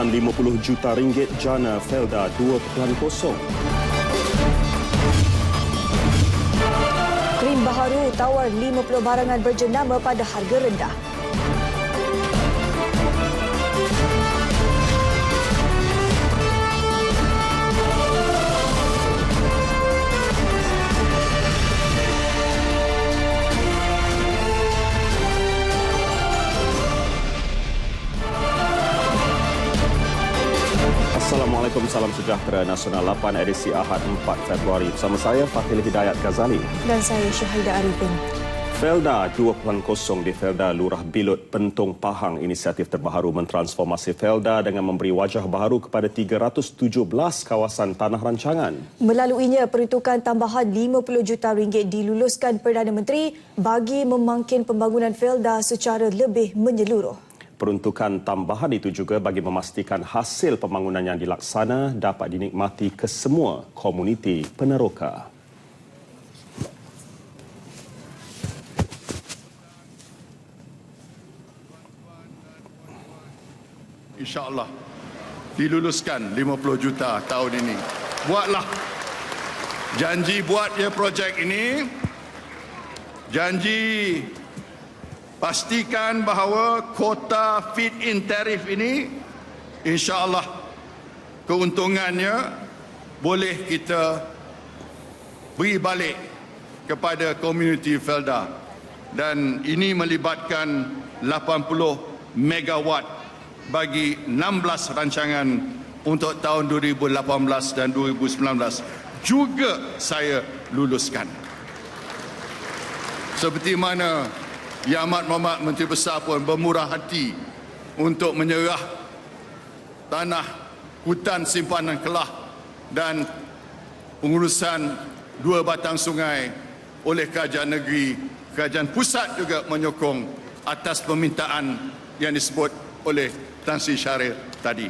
dalam 50 juta ringgit jana Felda 2.0. Krim Baharu tawar 50 barangan berjenama pada harga rendah. Assalamualaikum, salam sejahtera Nasional 8 edisi Ahad 4 Februari. Bersama saya Fatil Hidayat Ghazali. Dan saya Syahidah Arifin. Felda 2.0 di Felda Lurah Bilut, Pentong Pahang. Inisiatif terbaru mentransformasi Felda dengan memberi wajah baru kepada 317 kawasan tanah rancangan. Melaluinya, peruntukan tambahan 50 juta ringgit diluluskan Perdana Menteri bagi memangkin pembangunan Felda secara lebih menyeluruh. Peruntukan tambahan itu juga bagi memastikan hasil pembangunan yang dilaksana dapat dinikmati ke semua komuniti peneroka. InsyaAllah diluluskan 50 juta tahun ini. Buatlah janji buat ya projek ini. Janji pastikan bahawa kota feed-in tarif ini insya-Allah keuntungannya boleh kita beri balik kepada komuniti Felda, dan ini melibatkan 80 megawatt bagi 16 rancangan untuk tahun 2018 dan 2019 juga saya luluskan. Seperti mana Yang Amat Mohd Menteri Besar pun bermurah hati untuk menyerah tanah hutan simpanan Kelah dan pengurusan 2 batang sungai oleh Kerajaan Negeri. Kerajaan Pusat juga menyokong atas permintaan yang disebut oleh Tan Sri Syaril tadi.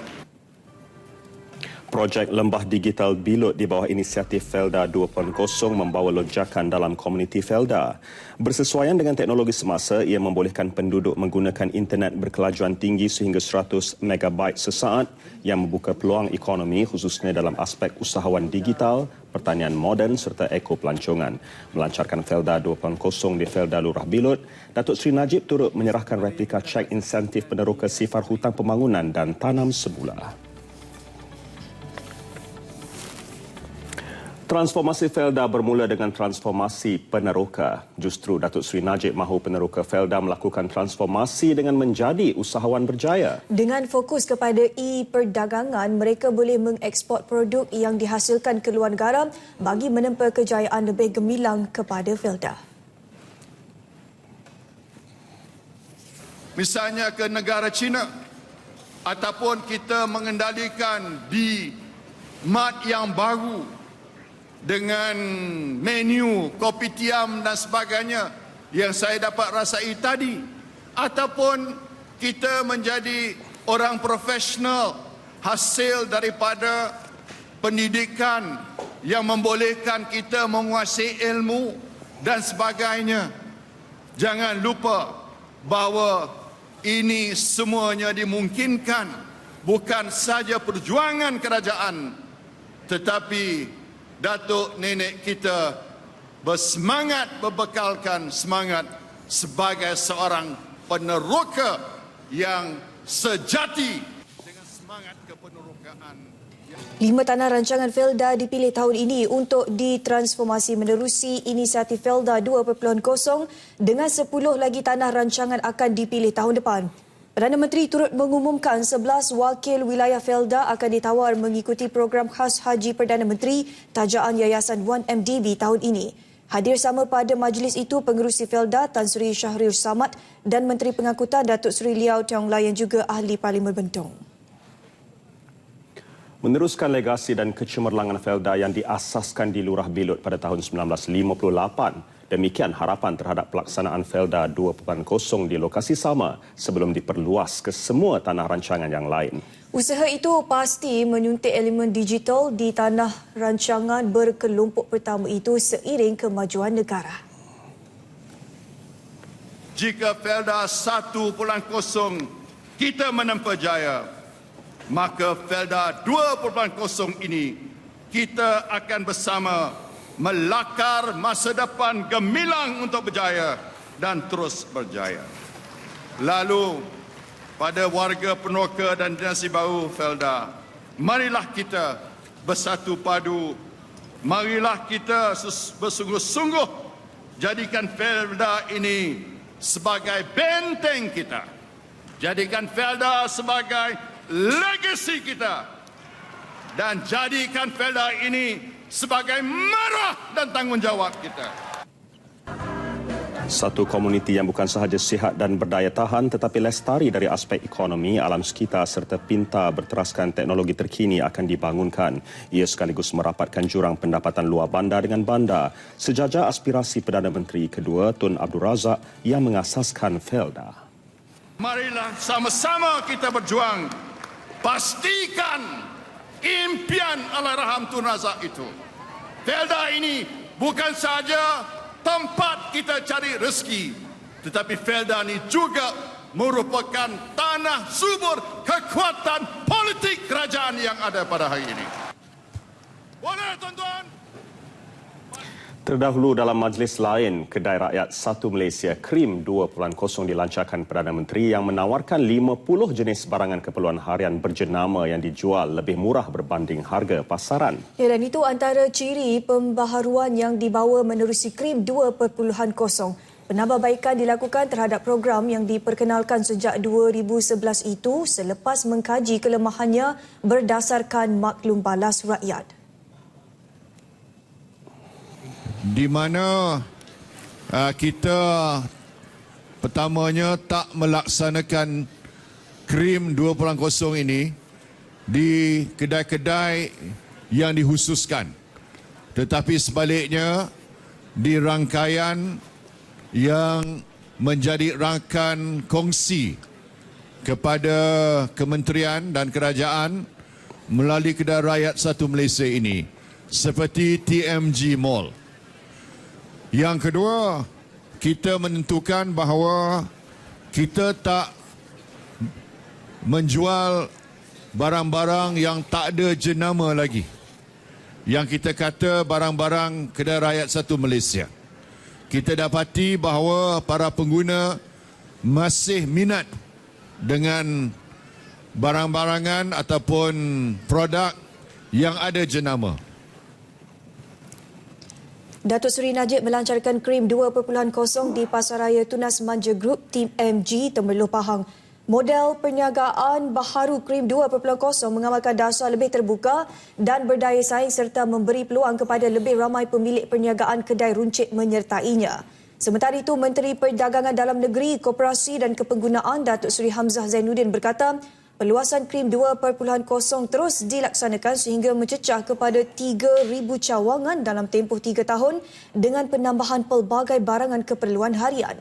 Projek Lembah Digital Bilut di bawah inisiatif Felda 2.0 membawa lonjakan dalam komuniti Felda. Bersesuaian dengan teknologi semasa, ia membolehkan penduduk menggunakan internet berkelajuan tinggi sehingga 100 megabyte sesaat yang membuka peluang ekonomi khususnya dalam aspek usahawan digital, pertanian moden serta ekopelancongan. Melancarkan Felda 2.0 di Felda Lurah Bilut, Datuk Seri Najib turut menyerahkan replika cek insentif peneroka sifar hutang pembangunan dan tanam semula. Transformasi Felda bermula dengan transformasi peneroka. Justru Datuk Seri Najib mahu peneroka Felda melakukan transformasi dengan menjadi usahawan berjaya. Dengan fokus kepada e-perdagangan, mereka boleh mengeksport produk yang dihasilkan ke luar negara bagi menempa kejayaan lebih gemilang kepada Felda. Misalnya ke negara China, ataupun kita mengendalikan di mat yang baru dengan menu kopitiam dan sebagainya yang saya dapat rasai tadi, ataupun kita menjadi orang profesional hasil daripada pendidikan yang membolehkan kita menguasai ilmu dan sebagainya. Jangan lupa bahawa ini semuanya dimungkinkan bukan saja perjuangan kerajaan, tetapi datuk nenek kita bersemangat berbekalkan semangat sebagai seorang peneroka yang sejati dengan semangat kepenerokaan. 5 tanah rancangan Felda dipilih tahun ini untuk ditransformasi menerusi inisiatif Felda 2.0 dengan 10 lagi tanah rancangan akan dipilih tahun depan. Perdana Menteri turut mengumumkan 11 wakil wilayah Felda akan ditawar mengikuti program khas Haji Perdana Menteri tajaan Yayasan 1MDB tahun ini. Hadir sama pada majlis itu pengerusi Felda Tan Sri Shahriul Samad dan Menteri Pengangkutan Datuk Seri Liau Tiong Lai yang juga Ahli Parlimen Bentong. Meneruskan legasi dan kecemerlangan Felda yang diasaskan di Lurah Bilut pada tahun 1958, demikian harapan terhadap pelaksanaan Felda 2.0 di lokasi sama sebelum diperluas ke semua tanah rancangan yang lain. Usaha itu pasti menyuntik elemen digital di tanah rancangan berkelompok pertama itu seiring kemajuan negara. Jika Felda 1.0 kita menempa jaya, maka Felda 2.0 ini kita akan bersama melakar masa depan gemilang untuk berjaya dan terus berjaya. Lalu, pada warga Peneroka dan generasi baru Felda, marilah kita bersatu padu, marilah kita bersungguh-sungguh jadikan Felda ini sebagai benteng kita, jadikan Felda sebagai legasi kita, dan jadikan Felda ini sebagai marah dan tanggungjawab kita. Satu komuniti yang bukan sahaja sihat dan berdaya tahan tetapi lestari dari aspek ekonomi, alam sekitar serta pintar berteraskan teknologi terkini akan dibangunkan. Ia sekaligus merapatkan jurang pendapatan luar bandar dengan bandar. Sejajar aspirasi Perdana Menteri kedua Tun Abdul Razak yang mengasaskan Felda. Marilah sama-sama kita berjuang. Pastikan impian Allahyarham Tun Razak itu. Felda ini bukan saja tempat kita cari rezeki, tetapi Felda ini juga merupakan tanah subur kekuatan politik kerajaan yang ada pada hari ini. Boleh tuan-tuan? Terdahulu dalam majlis lain, Kedai Rakyat 1 Malaysia Krim 2.0 dilancarkan Perdana Menteri yang menawarkan 50 jenis barangan keperluan harian berjenama yang dijual lebih murah berbanding harga pasaran. Ya, dan itu antara ciri pembaharuan yang dibawa menerusi Krim 2.0. Penambahbaikan dilakukan terhadap program yang diperkenalkan sejak 2011 itu selepas mengkaji kelemahannya berdasarkan maklum balas rakyat. Di mana kita pertamanya tak melaksanakan Krim 2.0 ini di kedai-kedai yang dikhususkan, tetapi sebaliknya di rangkaian yang menjadi rangkaian kongsi kepada kementerian dan kerajaan melalui Kedai Rakyat 1 Malaysia ini, seperti TMG Mall. Yang kedua, kita menentukan bahawa kita tak menjual barang-barang yang tak ada jenama lagi. Yang kita kata barang-barang Kedai Rakyat 1 Malaysia. Kita dapati bahawa para pengguna masih minat dengan barang-barangan ataupun produk yang ada jenama. Datuk Seri Najib melancarkan Krim 2.0 di Pasaraya Tunas Manja Group Tim MG Temerloh Pahang. Model perniagaan baharu Krim 2.0 mengamalkan dasar lebih terbuka dan berdaya saing serta memberi peluang kepada lebih ramai pemilik perniagaan kedai runcit menyertainya. Sementara itu, Menteri Perdagangan Dalam Negeri, Koperasi dan Kepenggunaan Datuk Seri Hamzah Zainuddin berkata, perluasan Krim 2.0 terus dilaksanakan sehingga mencecah kepada 3,000 cawangan dalam tempoh 3 tahun dengan penambahan pelbagai barangan keperluan harian.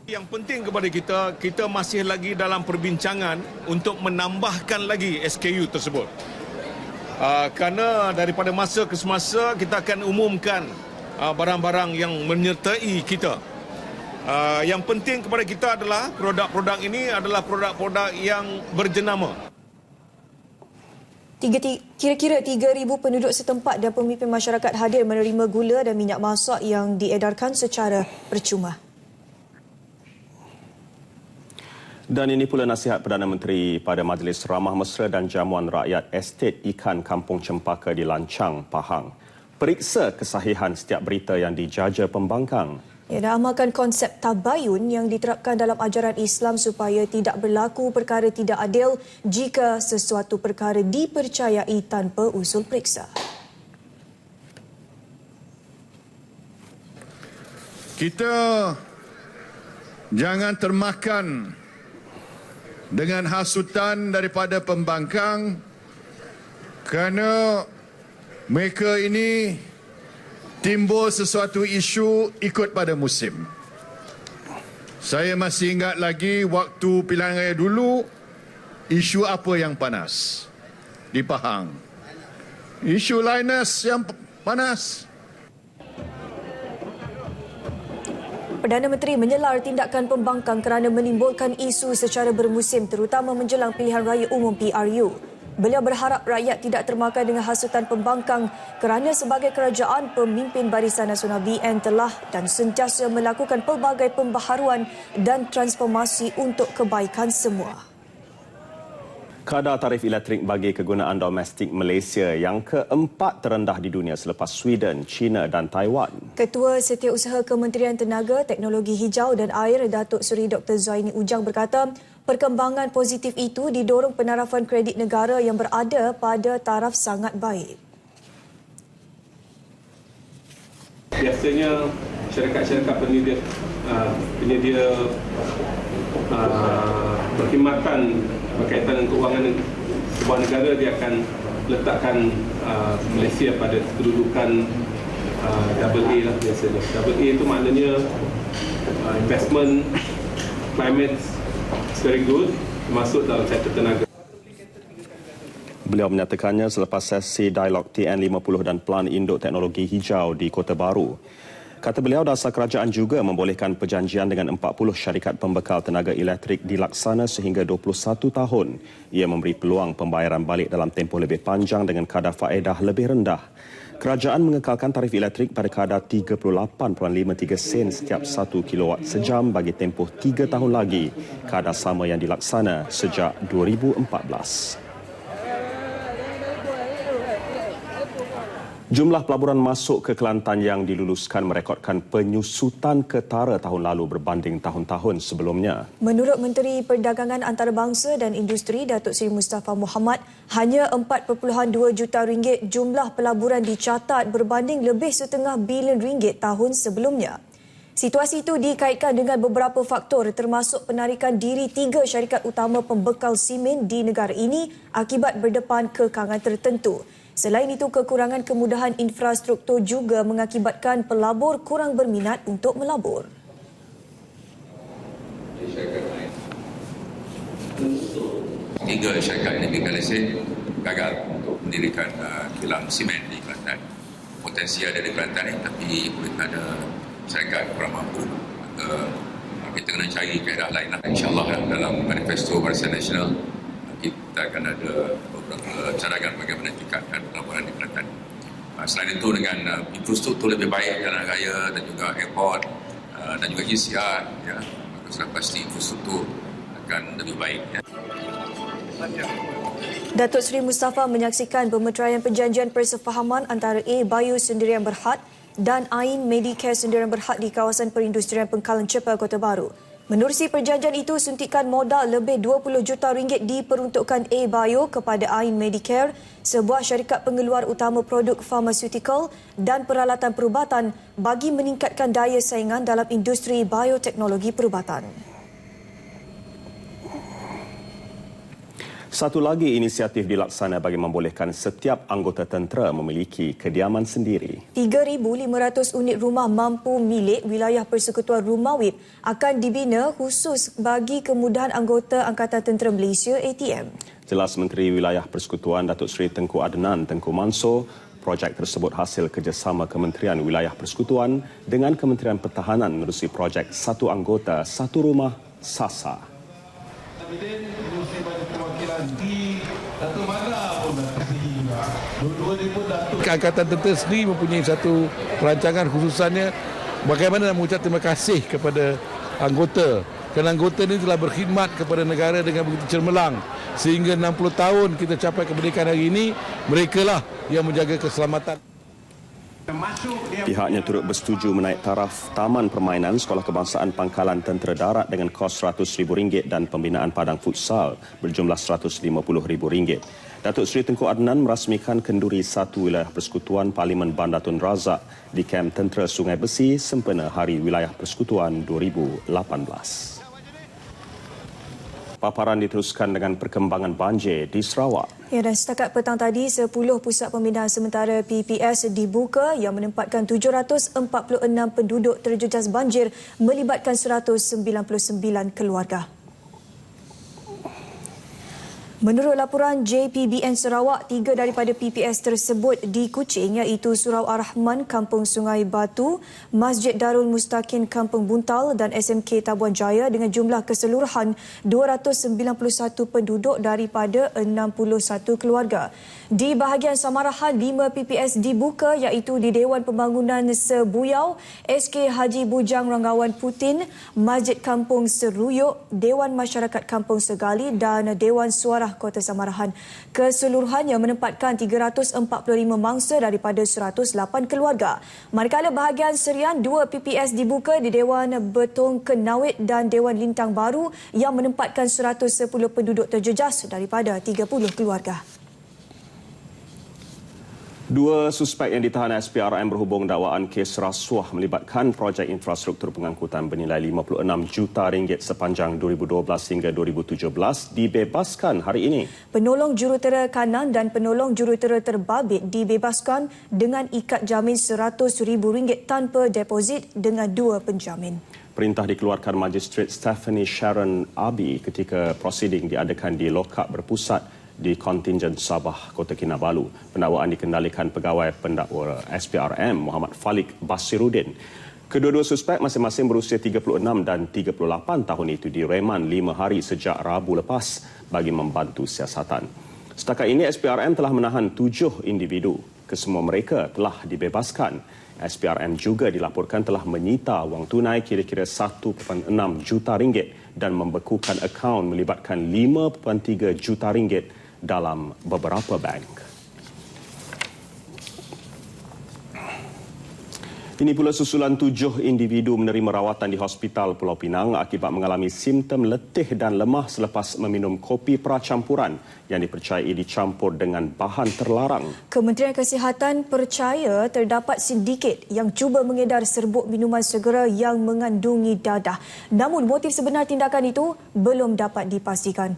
Yang penting kepada kita masih lagi dalam perbincangan untuk menambahkan lagi SKU tersebut. Kerana daripada masa ke semasa kita akan umumkan barang-barang yang menyertai kita. Yang penting kepada kita adalah produk-produk ini adalah produk-produk yang berjenama. Kira-kira 3,000 penduduk setempat dan pemimpin masyarakat hadir menerima gula dan minyak masak yang diedarkan secara percuma. Dan ini pula nasihat Perdana Menteri pada Majlis Ramah Mesra dan Jamuan Rakyat Estet Ikan Kampung Cempaka di Lancang, Pahang. Periksa kesahihan setiap berita yang dijaja pembangkang. Dan amalkan konsep tabayun yang diterapkan dalam ajaran Islam supaya tidak berlaku perkara tidak adil jika sesuatu perkara dipercayai tanpa usul periksa. Kita jangan termakan dengan hasutan daripada pembangkang kerana mereka ini timbul sesuatu isu ikut pada musim. Saya masih ingat lagi waktu pilihan raya dulu, isu apa yang panas di Pahang? Isu Linus yang panas. Perdana Menteri menyelar tindakan pembangkang kerana menimbulkan isu secara bermusim terutama menjelang pilihan raya umum PRU. Beliau berharap rakyat tidak termakan dengan hasutan pembangkang kerana sebagai kerajaan, pemimpin Barisan Nasional BN telah dan sentiasa melakukan pelbagai pembaharuan dan transformasi untuk kebaikan semua. Kadar tarif elektrik bagi kegunaan domestik Malaysia yang keempat terendah di dunia selepas Sweden, China dan Taiwan. Ketua Setiausaha Kementerian Tenaga, Teknologi Hijau dan Air Datuk Seri Dr. Zaini Ujang berkata, perkembangan positif itu didorong penarafan kredit negara yang berada pada taraf sangat baik. Biasanya syarikat-syarikat penyedia perkhidmatan berkaitan dengan kewangan sebuah negara, dia akan letakkan Malaysia pada kedudukan AA lah biasanya. AA itu maknanya investment, climate very good, termasuk dalam sektor tenaga. Beliau menyatakannya selepas sesi dialog TN50 dan Pelan Induk Teknologi Hijau di Kota Baru. Kata beliau, dasar kerajaan juga membolehkan perjanjian dengan 40 syarikat pembekal tenaga elektrik dilaksana sehingga 21 tahun. Ia memberi peluang pembayaran balik dalam tempoh lebih panjang dengan kadar faedah lebih rendah. Kerajaan mengekalkan tarif elektrik pada kadar 38.53 sen setiap 1 kilowatt sejam bagi tempoh 3 tahun lagi, kadar sama yang dilaksana sejak 2014. Jumlah pelaburan masuk ke Kelantan yang diluluskan merekodkan penyusutan ketara tahun lalu berbanding tahun-tahun sebelumnya. Menurut Menteri Perdagangan Antarabangsa dan Industri Datuk Seri Mustafa Mohamad, hanya 4.2 juta ringgit jumlah pelaburan dicatat berbanding lebih setengah bilion ringgit tahun sebelumnya. Situasi itu dikaitkan dengan beberapa faktor termasuk penarikan diri 3 syarikat utama pembekal simen di negara ini akibat berdepan kekangan tertentu. Selain itu, kekurangan kemudahan infrastruktur juga mengakibatkan pelabur kurang berminat untuk melabur. Tiga syarikat negeri Malaysia gagal untuk mendirikan kilang simen di Kelantan. Potensi ada di Kelantan tapi ada syarikat kurang mampu. Kita kena cari kaedah lain lah. InsyaAllah dalam manifesto Barisan Nasional kita akan ada beberapa cadangan bagaimana tingkatkan pelaburan di Kelantan. Selain itu dengan infrastruktur lebih baik jalan raya dan juga airport dan juga ECR, ya, maka sudah pasti infrastruktur akan lebih baik. Ya. Datuk Seri Mustafa menyaksikan pemeteraian perjanjian persefahaman antara A-Bio Sendirian Berhad dan Ain Medicare Sendirian Berhad di kawasan perindustrian Pengkalan Cepa, Kota Baru. Menerusi perjanjian itu, suntikan modal lebih 20 juta ringgit diperuntukkan A-Bio kepada Ain Medicare, sebuah syarikat pengeluar utama produk farmaseutical dan peralatan perubatan bagi meningkatkan daya saingan dalam industri bioteknologi perubatan. Satu lagi inisiatif dilaksana bagi membolehkan setiap anggota tentera memiliki kediaman sendiri. 3,500 unit rumah mampu milik wilayah Persekutuan Rumawip akan dibina khusus bagi kemudahan anggota Angkatan Tentera Malaysia ATM. Jelas Menteri Wilayah Persekutuan Datuk Seri Tengku Adnan Tengku Mansor, projek tersebut hasil kerjasama Kementerian Wilayah Persekutuan dengan Kementerian Pertahanan menerusi projek Satu Anggota Satu Rumah SASA. Angkatan Tentera sendiri mempunyai satu perancangan khususannya bagaimana nak mengucap terima kasih kepada anggota. Kerana anggota ini telah berkhidmat kepada negara dengan begitu cemerlang. Sehingga 60 tahun kita capai kemerdekaan hari ini, merekalah yang menjaga keselamatan. Pihaknya turut bersetuju menaik taraf Taman Permainan Sekolah Kebangsaan Pangkalan Tentera Darat dengan kos RM100,000 dan pembinaan padang futsal berjumlah RM150,000. Datuk Seri Tengku Adnan merasmikan kenduri satu wilayah persekutuan Parlimen Bandar Tun Razak di Kem Tentera Sungai Besi sempena Hari Wilayah Persekutuan 2018. Paparan diteruskan dengan perkembangan banjir di Sarawak. Ya, dan setakat petang tadi, 10 pusat pembinaan sementara PPS dibuka yang menempatkan 746 penduduk terjejas banjir melibatkan 199 keluarga. Menurut laporan JPBN Sarawak, 3 daripada PPS tersebut di Kuching iaitu Surau Ar-Rahman, Kampung Sungai Batu, Masjid Darul Mustaqim, Kampung Buntal dan SMK Tabuan Jaya dengan jumlah keseluruhan 291 penduduk daripada 61 keluarga. Di bahagian Samarahan, 5 PPS dibuka iaitu di Dewan Pembangunan Sebuyau, SK Haji Bujang Ranggawan Putin, Masjid Kampung Seruyuk, Dewan Masyarakat Kampung Segali dan Dewan Suara Kota Samarahan. Keseluruhannya menempatkan 345 mangsa daripada 108 keluarga. Manakala bahagian Serian, 2 PPS dibuka di Dewan Betong Kenawit dan Dewan Lintang Baru yang menempatkan 110 penduduk terjejas daripada 30 keluarga. 2 suspek yang ditahan SPRM berhubung dakwaan kes rasuah melibatkan projek infrastruktur pengangkutan bernilai RM56 juta sepanjang 2012 hingga 2017 dibebaskan hari ini. Penolong jurutera kanan dan penolong jurutera terbabit dibebaskan dengan ikat jamin RM100,000 tanpa deposit dengan 2 penjamin. Perintah dikeluarkan Magistrate Stephanie Sharon Abi ketika prosiding diadakan di lokap berpusat di kontingen Sabah, Kota Kinabalu. Pendakwaan dikendalikan pegawai pendakwa SPRM Muhammad Falik Basiruddin. Kedua-dua suspek masing-masing berusia 36 dan 38 tahun itu direman 5 hari sejak Rabu lepas bagi membantu siasatan. Setakat ini SPRM telah menahan 7 individu. Kesemua mereka telah dibebaskan. SPRM juga dilaporkan telah menyita wang tunai kira-kira RM1.6 juta dan membekukan akaun melibatkan RM5.3 juta dalam beberapa bank. Ini pula susulan 7 individu menerima rawatan di Hospital Pulau Pinang akibat mengalami simptom letih dan lemah selepas meminum kopi pracampuran yang dipercayai dicampur dengan bahan terlarang. Kementerian Kesihatan percaya terdapat sindiket yang cuba mengedar serbuk minuman segera yang mengandungi dadah. Namun motif sebenar tindakan itu belum dapat dipastikan.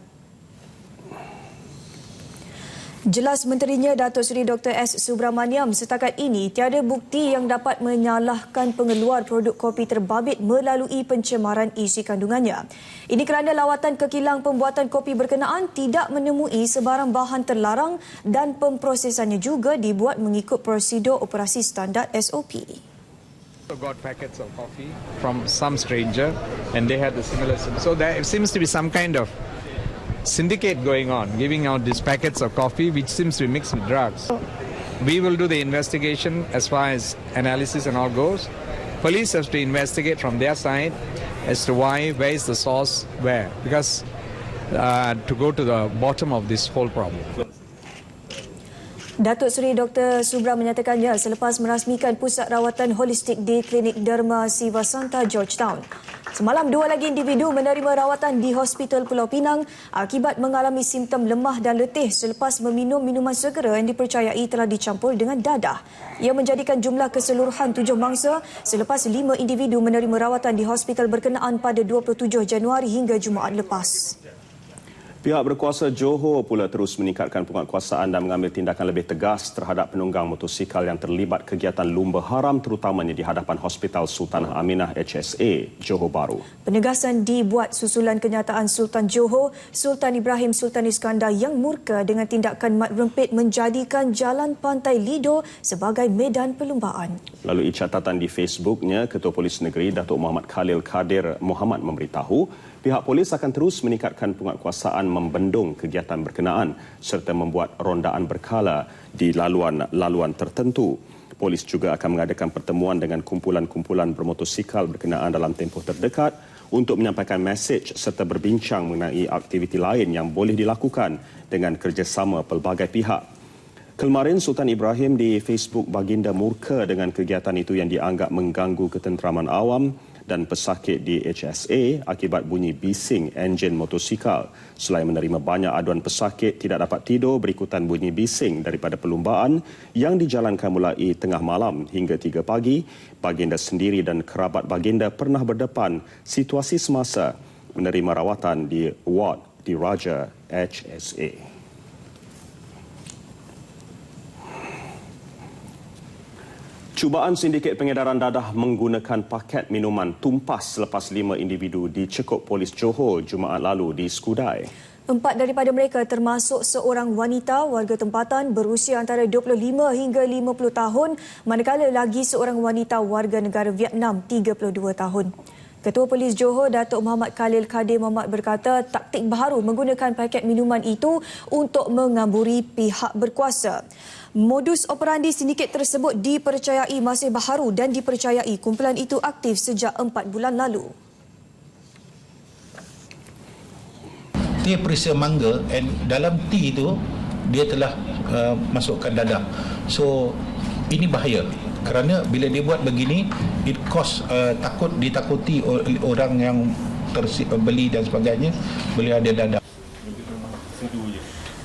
Jelas menterinya Datuk Seri Dr. S. Subramaniam, setakat ini tiada bukti yang dapat menyalahkan pengeluar produk kopi terbabit melalui pencemaran isi kandungannya. Ini kerana lawatan ke kilang pembuatan kopi berkenaan tidak menemui sebarang bahan terlarang dan pemprosesannya juga dibuat mengikut prosedur operasi standard SOP. Got packets of coffee from some stranger and they had the similar so there seems to be some kind of syndicate going on, giving out these packets of coffee which seems to be mixed with drugs. We will do the investigation as far as analysis and all goes. Police has to investigate from their side as to where is the source, where, because to go to the bottom of this whole problem. Datuk Seri Dr. Subra menyatakannya selepas merasmikan pusat rawatan holistik di Klinik Derma Sivasanta Georgetown. Semalam 2 lagi individu menerima rawatan di Hospital Pulau Pinang akibat mengalami simptom lemah dan letih selepas meminum minuman segera yang dipercayai telah dicampur dengan dadah. Ia menjadikan jumlah keseluruhan 7 mangsa selepas 5 individu menerima rawatan di hospital berkenaan pada 27 Januari hingga Jumaat lepas. Pihak berkuasa Johor pula terus meningkatkan penguatkuasaan dan mengambil tindakan lebih tegas terhadap penunggang motosikal yang terlibat kegiatan lumba haram terutamanya di hadapan Hospital Sultanah Aminah HSA Johor Bahru. Penegasan dibuat susulan kenyataan Sultan Johor, Sultan Ibrahim Sultan Iskandar yang murka dengan tindakan mat rempit menjadikan Jalan Pantai Lido sebagai medan perlumbaan. Melalui catatan di Facebooknya, Ketua Polis Negeri Datuk Muhammad Khalil Kadir Muhammad memberitahu pihak polis akan terus meningkatkan penguatkuasaan membendung kegiatan berkenaan serta membuat rondaan berkala di laluan tertentu. Polis juga akan mengadakan pertemuan dengan kumpulan-kumpulan bermotosikal berkenaan dalam tempoh terdekat untuk menyampaikan mesej serta berbincang mengenai aktiviti lain yang boleh dilakukan dengan kerjasama pelbagai pihak. Kemarin Sultan Ibrahim di Facebook baginda murka dengan kegiatan itu yang dianggap mengganggu ketenteraman awam dan pesakit di HSA akibat bunyi bising enjin motosikal. Selain menerima banyak aduan pesakit tidak dapat tidur berikutan bunyi bising daripada perlumbaan yang dijalankan mulai tengah malam hingga 3 pagi, baginda sendiri dan kerabat baginda pernah berdepan situasi semasa menerima rawatan di ward di Raja HSA. Cubaan sindiket pengedaran dadah menggunakan paket minuman tumpas selepas 5 individu dicekuk polis Johor Jumaat lalu di Skudai. 4 daripada mereka termasuk seorang wanita warga tempatan berusia antara 25 hingga 50 tahun, manakala lagi seorang wanita warga negara Vietnam 32 tahun. Ketua Polis Johor, Datuk Muhammad Khalil Kadir Muhammad berkata taktik baharu menggunakan paket minuman itu untuk mengamburi pihak berkuasa. Modus operandi sindiket tersebut dipercayai masih baharu dan dipercayai kumpulan itu aktif sejak 4 bulan lalu. Dia perisa mangga and dalam tea itu dia telah masukkan dadah. So ini bahaya kerana bila dia buat begini it cause ditakuti oleh orang yang beli dan sebagainya boleh ada dadah.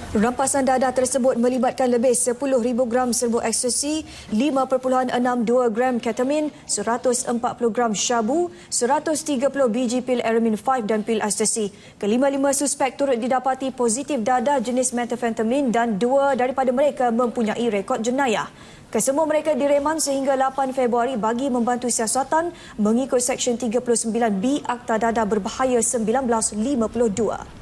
Rampasan dadah tersebut melibatkan lebih 10,000 gram serbuk ekstasi, 5.62 gram ketamin, 140 gram syabu, 130 biji pil Aramin 5 dan pil ekstasi. Kelima-lima suspek turut didapati positif dadah jenis methamphetamine dan 2 daripada mereka mempunyai rekod jenayah. Kesemua mereka direman sehingga 8 Februari bagi membantu siasatan mengikut Seksyen 39B Akta Dadah Berbahaya 1952.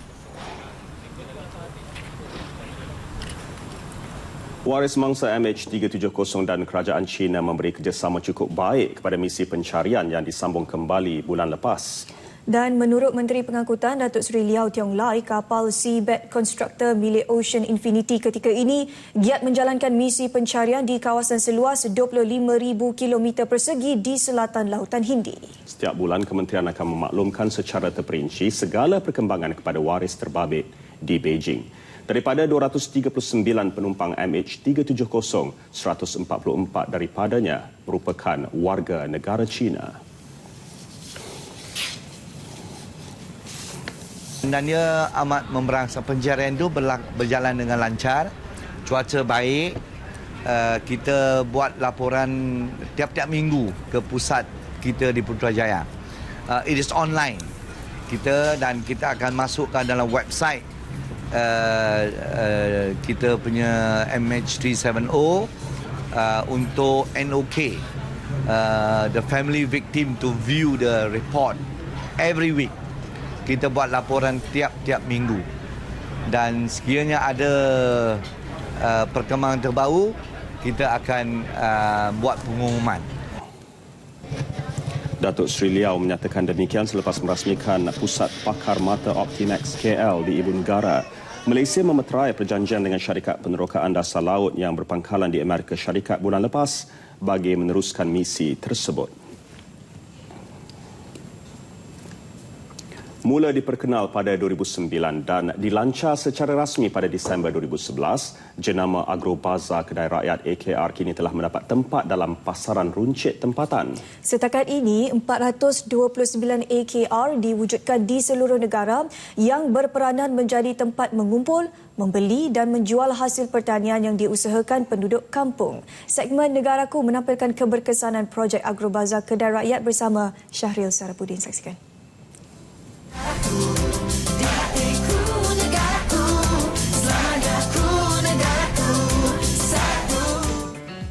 Waris mangsa MH370 dan kerajaan China memberi kerjasama cukup baik kepada misi pencarian yang disambung kembali bulan lepas. Dan menurut Menteri Pengangkutan Datuk Seri Liao Tiong Lai, kapal Seabed Constructor milik Ocean Infinity ketika ini giat menjalankan misi pencarian di kawasan seluas 25,000 km persegi di selatan Lautan Hindi. Setiap bulan kementerian akan memaklumkan secara terperinci segala perkembangan kepada waris terbabit di Beijing. Daripada 239 penumpang MH370, 144 daripadanya merupakan warga negara China. Dan dia amat memberangsang. Pencarian itu berjalan dengan lancar, cuaca baik. Kita buat laporan tiap-tiap minggu ke pusat kita di Putrajaya. It is online. Kita akan masukkan dalam website kita punya MH370 untuk NOK, the family victim to view the report every week. Kita buat laporan tiap-tiap minggu dan sekiranya ada perkembangan terbaru kita akan buat pengumuman. Datuk Seri Liao menyatakan demikian selepas merasmikan Pusat Pakar Mata Optimax KL di Ibu Negara. Malaysia memeterai perjanjian dengan syarikat penerokaan dasar laut yang berpangkalan di Amerika Syarikat bulan lepas bagi meneruskan misi tersebut. Mula diperkenal pada 2009 dan dilancar secara rasmi pada Disember 2011, jenama Agrobazar Kedai Rakyat AKR kini telah mendapat tempat dalam pasaran runcit tempatan. Setakat ini, 429 AKR diwujudkan di seluruh negara yang berperanan menjadi tempat mengumpul, membeli dan menjual hasil pertanian yang diusahakan penduduk kampung. Segmen Negaraku menampilkan keberkesanan projek Agrobazar Kedai Rakyat bersama Syahril Sarapudin. Saksikan.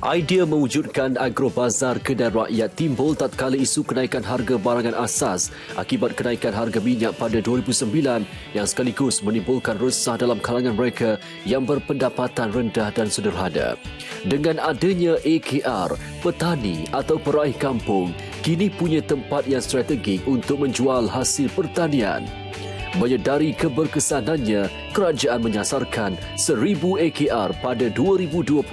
Idea mewujudkan Agrobazar Kedai Rakyat timbul tatkala isu kenaikan harga barangan asas akibat kenaikan harga minyak pada 2009 yang sekaligus menimbulkan resah dalam kalangan mereka yang berpendapatan rendah dan sederhana. Dengan adanya AKR, petani atau peraih kampung kini punya tempat yang strategik untuk menjual hasil pertanian. Menyedari keberkesanannya, kerajaan menyasarkan 1,000 AKR pada 2020.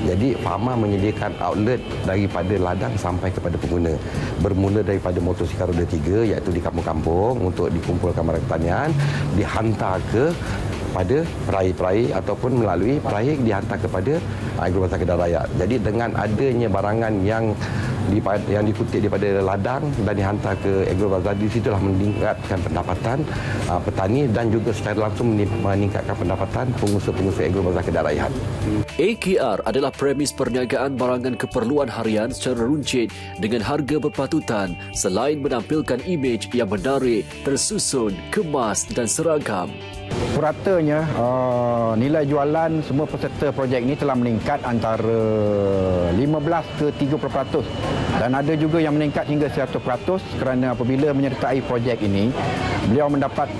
Jadi farmer menyediakan outlet daripada ladang sampai kepada pengguna. Bermula daripada motosikal roda 3 iaitu di kampung-kampung untuk dikumpulkan barang pertanian, dihantar ke pada peraih-peraih ataupun melalui peraih dihantar kepada Agrobazar Kedai Rakyat. Jadi dengan adanya barangan yang dikutip daripada ladang dan dihantar ke Agrobazar, di situlah meningkatkan pendapatan petani dan juga secara langsung meningkatkan pendapatan pengusaha-pengusaha Agrobazar Kedai Rakyat. AKR adalah premis perniagaan barangan keperluan harian secara runcit dengan harga berpatutan selain menampilkan imej yang menarik, tersusun, kemas dan seragam. Puratanya nilai jualan semua peserta projek ini telah meningkat antara 15 ke 30% Dan ada juga yang meningkat hingga 100% kerana apabila menyertai projek ini, beliau mendapat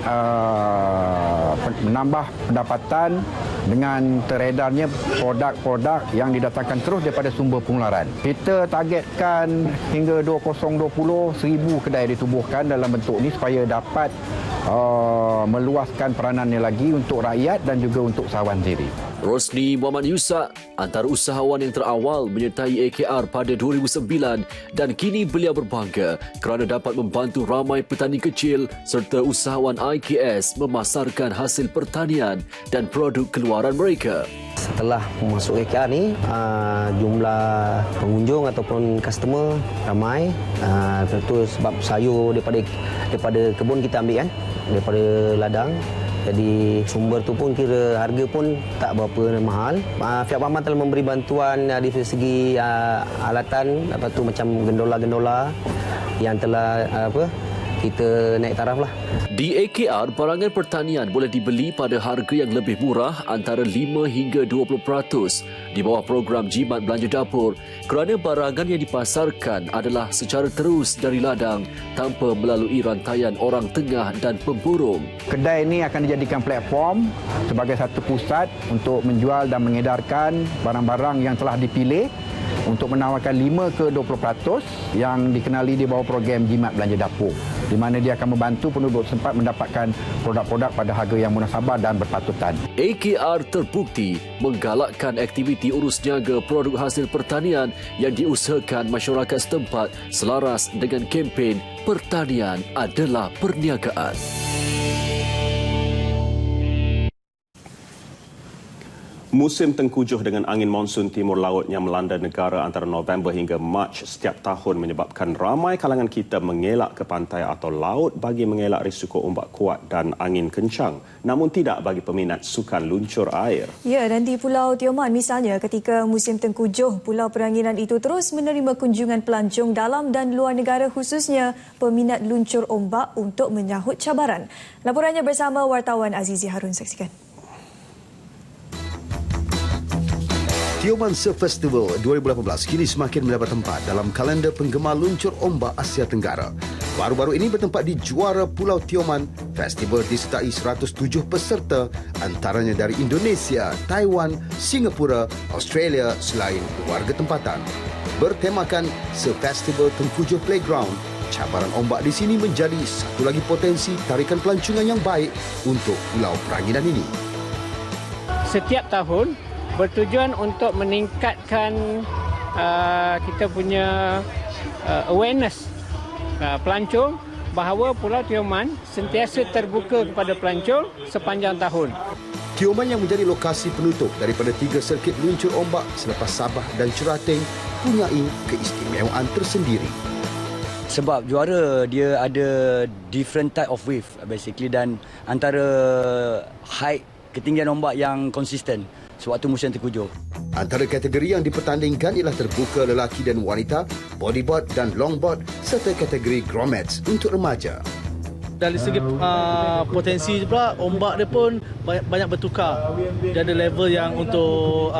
menambah pendapatan dengan teredarnya produk-produk yang didatangkan terus daripada sumber pengeluaran. Kita targetkan hingga 2020 1,000 kedai ditubuhkan dalam bentuk ini supaya dapat meluaskan peranannya lagi untuk rakyat dan juga untuk usahawan sendiri. Rosni Muhammad Yusak antara usahawan yang terawal menyertai AKR pada 2009 dan kini beliau berbangga kerana dapat membantu ramai petani kecil serta usahawan IKS memasarkan hasil pertanian dan produk keluaran mereka. Setelah masuk AKR ni, jumlah pengunjung ataupun customer ramai. Tentu sebab sayur daripada kebun kita ambil kan, daripada ladang. Jadi sumber tu pun kira harga pun tak berapa mahal. Pihak Paman telah memberi bantuan dari segi alatan, apa tu macam gendola-gendola yang telah kita naik taraf lah. Di AKR, barangan pertanian boleh dibeli pada harga yang lebih murah antara 5 hingga 20% di bawah program Jimat Belanja Dapur kerana barangan yang dipasarkan adalah secara terus dari ladang tanpa melalui rantaian orang tengah dan pemburung. Kedai ini akan dijadikan platform sebagai satu pusat untuk menjual dan mengedarkan barang-barang yang telah dipilih untuk menawarkan 5 ke 20% yang dikenali di bawah program Jimat Belanja Dapur, di mana dia akan membantu penduduk sempat mendapatkan produk-produk pada harga yang munasabah dan berpatutan. AKR terbukti menggalakkan aktiviti urus niaga produk hasil pertanian yang diusahakan masyarakat setempat selaras dengan kempen Pertanian adalah Perniagaan. Musim tengkujuh dengan angin monsun timur laut yang melanda negara antara November hingga Mac setiap tahun menyebabkan ramai kalangan kita mengelak ke pantai atau laut bagi mengelak risiko ombak kuat dan angin kencang. Namun tidak bagi peminat sukan luncur air. Ya, dan di Pulau Tioman misalnya, ketika musim tengkujuh, pulau peranginan itu terus menerima kunjungan pelancong dalam dan luar negara, khususnya peminat luncur ombak untuk menyahut cabaran. Laporannya bersama wartawan Azizi Harun, saksikan. Tioman Surf Festival 2018 kini semakin mendapat tempat dalam kalender penggemar luncur ombak Asia Tenggara. Baru-baru ini bertempat di Juara Pulau Tioman, festival disertai 107 peserta antaranya dari Indonesia, Taiwan, Singapura, Australia selain warga tempatan. Bertemakan Surf Festival Tengkujuh Playground, cabaran ombak di sini menjadi satu lagi potensi tarikan pelancongan yang baik untuk Pulau Peranginan ini. Setiap tahun bertujuan untuk meningkatkan kita punya awareness pelancong bahawa Pulau Tioman sentiasa terbuka kepada pelancong sepanjang tahun. Tioman yang menjadi lokasi penutup daripada 3 sirkit luncur ombak selepas Sabah dan Cerating punyai keistimewaan tersendiri. Sebab juara dia ada different type of wave basically dan antara height ketinggian ombak yang konsisten sewaktu musim tengkujuh. Antara kategori yang dipertandingkan ialah terbuka lelaki dan wanita, bodyboard dan longboard serta kategori gromets untuk remaja. Dari segi potensi pula, ombak dia pun banyak bertukar. Dia ada level yang untuk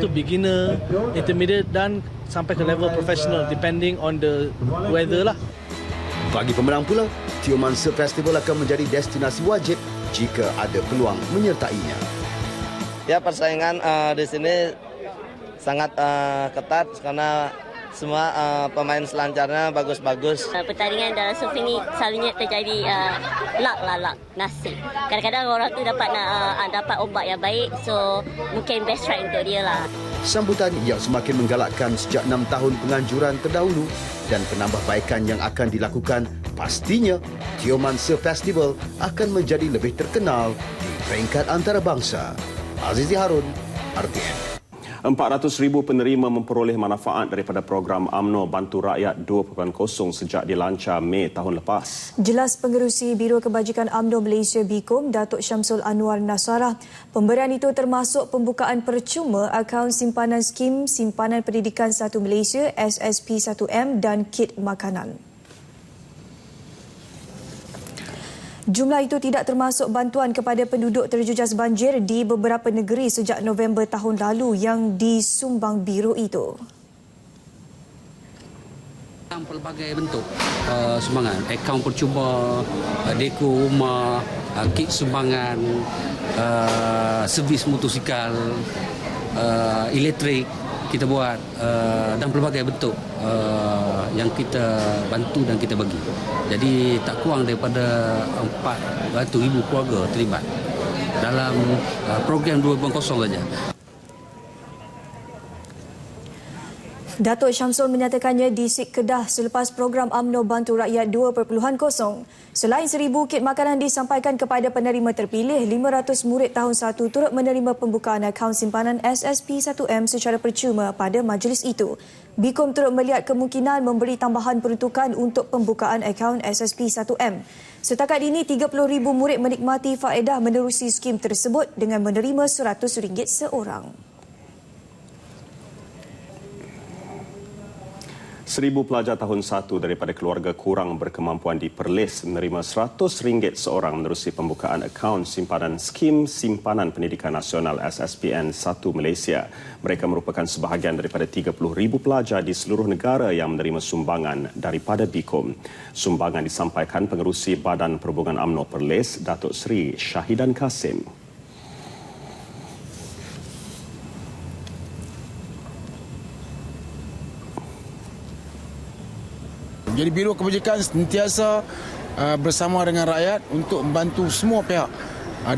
beginner, intermediate dan sampai ke level professional depending on the weather lah. Bagi pemenang pula, Tioman Surf Festival akan menjadi destinasi wajib jika ada peluang menyertainya. Ya, persaingan di sini sangat ketat karena semua pemain selancarnya bagus-bagus. Pertandingan dalam surf ini selalunya terjadi luck nasib. Kadang-kadang orang tu dapat ombak yang baik, so mungkin best try untuk dia lah. Sambutan yang semakin menggalakkan sejak 6 tahun penganjuran terdahulu dan penambahbaikan yang akan dilakukan, pastinya Tioman Surf Festival akan menjadi lebih terkenal di peringkat antarabangsa. Azizi Harun, RTN. 400,000 penerima memperoleh manfaat daripada program UMNO Bantu Rakyat 2.0 sejak dilancar Mei tahun lepas. Jelas Pengerusi Biro Kebajikan UMNO Malaysia BIKOM, Datuk Syamsul Anwar Nasarah, pemberian itu termasuk pembukaan percuma akaun simpanan skim Simpanan Pendidikan 1 Malaysia SSP 1M dan kit makanan. Jumlah itu tidak termasuk bantuan kepada penduduk terjejas banjir di beberapa negeri sejak November tahun lalu yang disumbang biro itu. Pelbagai bentuk sumbangan, akaun percuma, deko rumah, kit sumbangan, servis motosikal, elektrik kita buat dan pelbagai bentuk yang kita bantu dan kita bagi. Jadi tak kurang daripada 400,000 keluarga terlibat dalam program 2.0 saja. Datuk Syamsul menyatakannya di SIK Kedah selepas program UMNO Bantu Rakyat 2.0. Selain 1,000 kit makanan disampaikan kepada penerima terpilih, 500 murid tahun 1 turut menerima pembukaan akaun simpanan SSP 1M secara percuma pada majlis itu. BIKOM turut melihat kemungkinan memberi tambahan peruntukan untuk pembukaan akaun SSP 1M. Setakat ini, 30,000 murid menikmati faedah menerusi skim tersebut dengan menerima RM100 seorang. 1,000 pelajar tahun 1 daripada keluarga kurang berkemampuan di Perlis menerima RM100 seorang menerusi pembukaan akaun simpanan Skim Simpanan Pendidikan Nasional SSPN 1 Malaysia. Mereka merupakan sebahagian daripada 30,000 pelajar di seluruh negara yang menerima sumbangan daripada BIKOM. Sumbangan disampaikan Pengerusi Badan Perhubungan UMNO Perlis, Datuk Seri Syahidan Kasim. Jadi Biro Kebajikan sentiasa bersama dengan rakyat untuk membantu semua pihak.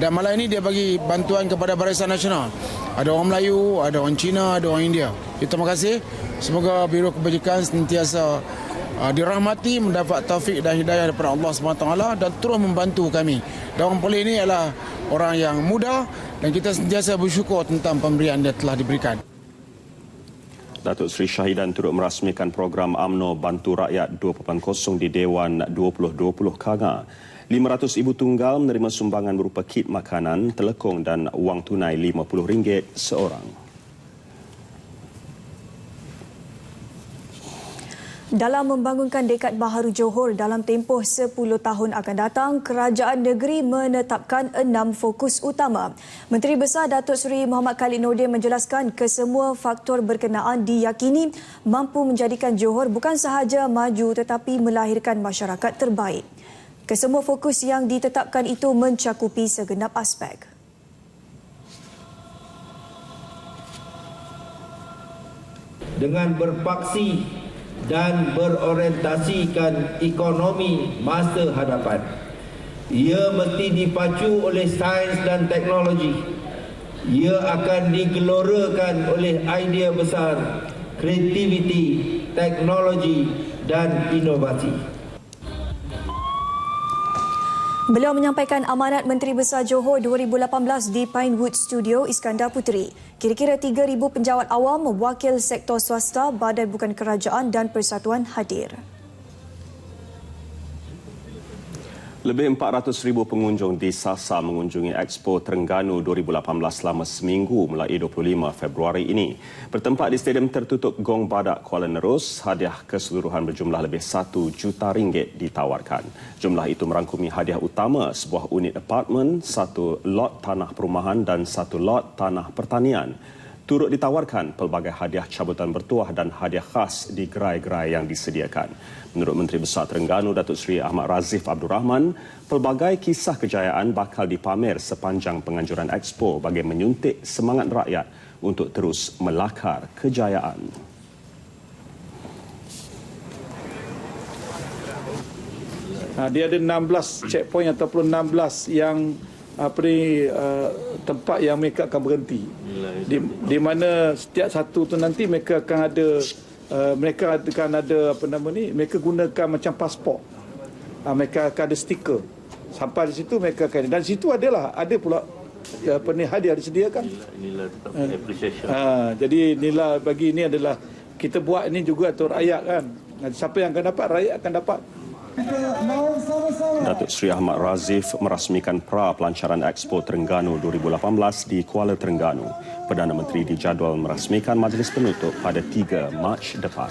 Dan malam ini dia bagi bantuan kepada Barisan Nasional. Ada orang Melayu, ada orang Cina, ada orang India. Terima kasih. Semoga Biro Kebajikan sentiasa dirahmati, mendapat taufik dan hidayah daripada Allah SWT dan terus membantu kami. Dan orang Perlis ini adalah orang yang muda dan kita sentiasa bersyukur tentang pemberian yang telah diberikan. Datuk Seri Syahidan turut merasmikan program UMNO Bantu Rakyat 2.0 di Dewan 2020 Kanga. 500 ibu tunggal menerima sumbangan berupa kit makanan, telekong dan wang tunai RM50 seorang. Dalam membangunkan dekad baharu Johor dalam tempoh 10 tahun akan datang, kerajaan negeri menetapkan 6 fokus utama. Menteri Besar Datuk Seri Muhammad Khalid Nordin menjelaskan kesemua faktor berkenaan diyakini mampu menjadikan Johor bukan sahaja maju tetapi melahirkan masyarakat terbaik. Kesemua fokus yang ditetapkan itu mencakupi segenap aspek. Dengan berpaksi dan berorientasikan ekonomi masa hadapan. Ia mesti dipacu oleh sains dan teknologi. Ia akan digelorakan oleh idea besar, kreativiti, teknologi dan inovasi. Beliau menyampaikan amanat Menteri Besar Johor 2018 di Pinewood Studio Iskandar Puteri. Kira-kira 3,000 penjawat awam, wakil sektor swasta, badan bukan kerajaan dan persatuan hadir. Lebih 400,000 pengunjung disasar mengunjungi Expo Terengganu 2018 selama seminggu mulai 25 Februari ini. Bertempat di Stadium Tertutup Gong Badak Kuala Nerus, hadiah keseluruhan berjumlah lebih RM1 juta ditawarkan. Jumlah itu merangkumi hadiah utama sebuah unit apartmen, 1 lot tanah perumahan dan 1 lot tanah pertanian. Turut ditawarkan pelbagai hadiah cabutan bertuah dan hadiah khas di gerai-gerai yang disediakan. Menurut Menteri Besar Terengganu Datuk Seri Ahmad Razif Abdul Rahman, pelbagai kisah kejayaan bakal dipamer sepanjang penganjuran Expo bagi menyuntik semangat rakyat untuk terus melakar kejayaan. Dia ada 16 checkpoint ataupun 16 yang tempat yang mereka akan berhenti. Di mana setiap satu tu nanti mereka akan ada mereka gunakan macam pasport. Mereka akan ada stiker. Sampai di situ mereka akan, dan di situ ada pula hadiah disediakan. Nilai appreciation. Jadi nilai bagi ini adalah kita buat ini juga untuk rakyat kan. Siapa yang akan dapat, rakyat akan dapat. Datuk Seri Ahmad Razif merasmikan pra-pelancaran Expo Terengganu 2018 di Kuala Terengganu. Perdana Menteri dijadual merasmikan majlis penutup pada 3 Mac depan.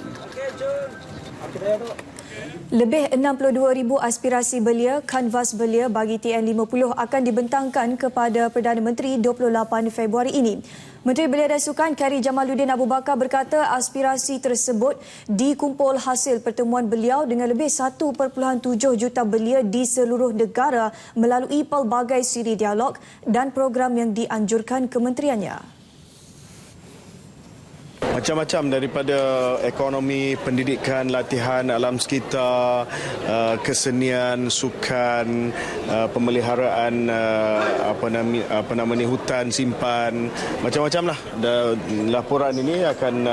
Lebih 62,000 aspirasi belia, kanvas belia bagi TN50 akan dibentangkan kepada Perdana Menteri 28 Februari ini. Menteri Belia dan Sukan Khairy Jamaluddin Abu Bakar berkata aspirasi tersebut dikumpul hasil pertemuan beliau dengan lebih 1.7 juta belia di seluruh negara melalui pelbagai siri dialog dan program yang dianjurkan kementeriannya. Macam-macam daripada ekonomi, pendidikan, latihan alam sekitar, kesenian, sukan, pemeliharaan hutan simpan, macam-macam lah. Laporan ini akan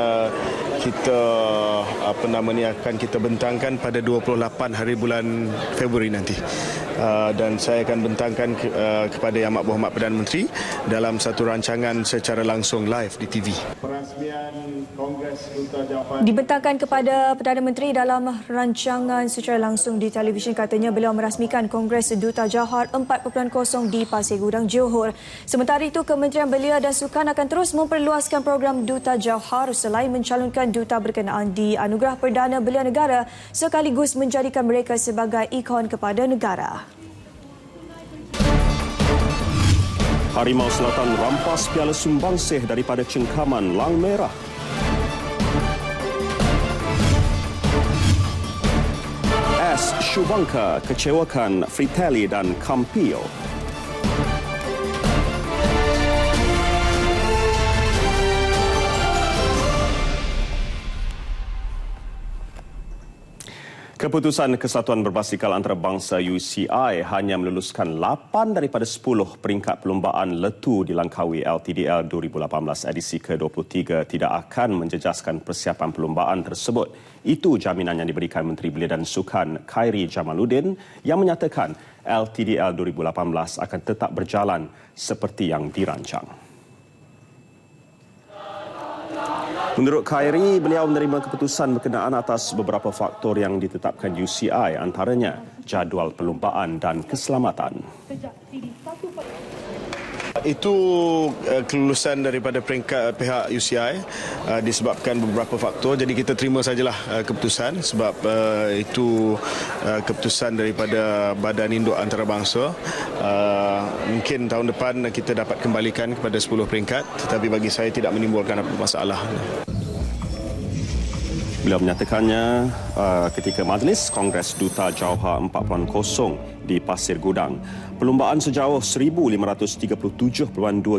kita bentangkan pada 28 hari bulan Februari nanti. Dan saya akan bentangkan kepada Yang Amat Berhormat Perdana Menteri dalam satu rancangan secara langsung live di TV. Dibentangkan kepada Perdana Menteri dalam rancangan secara langsung di televisyen, katanya beliau merasmikan Kongres Duta Jawhar 4.0 di Pasir Gudang, Johor. Sementara itu, Kementerian Belia dan Sukan akan terus memperluaskan program Duta Jawhar selain mencalonkan duta berkenaan di Anugerah Perdana Belia Negara sekaligus menjadikan mereka sebagai ikon kepada negara. Harimau Selatan rampas Piala Sumbangsih daripada cengkaman Lang Merah. AS Shubangka kecewakan Fratelli dan Campillo. Keputusan Kesatuan Berbasikal Antarabangsa UCI hanya meluluskan 8 daripada 10 peringkat perlumbaan letu dilangkaui LTDL 2018 edisi ke-23 tidak akan menjejaskan persiapan perlumbaan tersebut. Itu jaminan yang diberikan Menteri Belia dan Sukan Khairy Jamaluddin yang menyatakan LTDL 2018 akan tetap berjalan seperti yang dirancang. Menurut Khairy, beliau menerima keputusan berkenaan atas beberapa faktor yang ditetapkan UCI, antaranya jadual perlumbaan dan keselamatan. Itu kelulusan daripada peringkat pihak UCI disebabkan beberapa faktor. Jadi kita terima sajalah keputusan sebab itu keputusan daripada Badan Induk Antarabangsa. Mungkin tahun depan kita dapat kembalikan kepada 10 peringkat, tetapi bagi saya tidak menimbulkan apa masalah. Beliau menyatakannya ketika majlis Kongres Duta Jawhar 4.0 di Pasir Gudang. Perlumbaan sejauh 1,537.2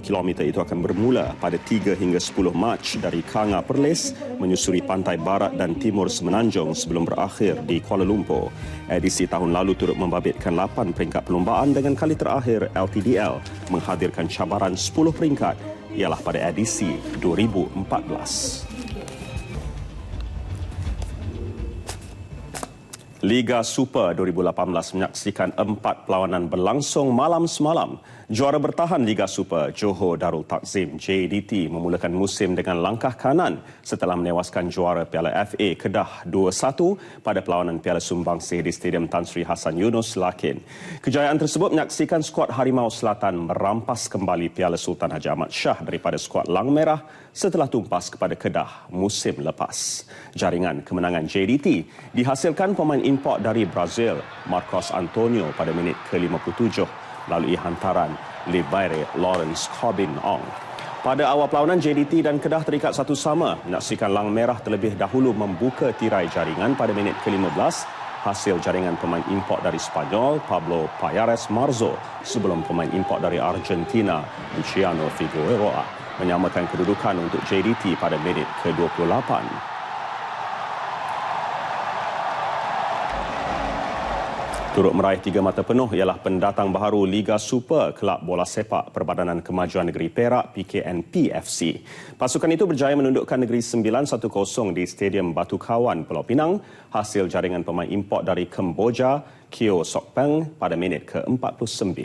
km itu akan bermula pada 3 hingga 10 Mac dari Kanga Perlis menyusuri pantai barat dan timur Semenanjung sebelum berakhir di Kuala Lumpur. Edisi tahun lalu turut membabitkan 8 peringkat perlumbaan dengan kali terakhir LTDL menghadirkan cabaran 10 peringkat ialah pada edisi 2014. Liga Super 2018 menyaksikan 4 perlawanan berlangsung malam semalam. Juara bertahan Liga Super, Johor Darul Takzim JDT memulakan musim dengan langkah kanan setelah menewaskan juara Piala FA Kedah 2-1 pada perlawanan Piala Sumbangsih di Stadium Tan Sri Hassan Yunus, Lakin. Kejayaan tersebut menyaksikan skuad Harimau Selatan merampas kembali Piala Sultan Haji Ahmad Shah daripada skuad Lang Merah setelah tumpas kepada Kedah musim lepas. Jaringan kemenangan JDT dihasilkan pemain import dari Brazil, Marcos Antonio pada minit ke-57 melalui hantaran Levaire Lawrence Corbin Ong. Pada awal perlawanan, JDT dan Kedah terikat satu sama. Menyaksikan Lang Merah terlebih dahulu membuka tirai jaringan pada minit ke-15 hasil jaringan pemain import dari Spanyol Pablo Payares Marzo sebelum pemain import dari Argentina Luciano Figueroa menyamakan kedudukan untuk JDT pada minit ke-28. Turut meraih 3 mata penuh ialah pendatang baharu Liga Super Kelab Bola Sepak Perbadanan Kemajuan Negeri Perak PKNP FC. Pasukan itu berjaya menundukkan negeri 9-1 di Stadium Batu Kawan, Pulau Pinang hasil jaringan pemain import dari Kemboja Kyo Sok Peng pada minit ke-49.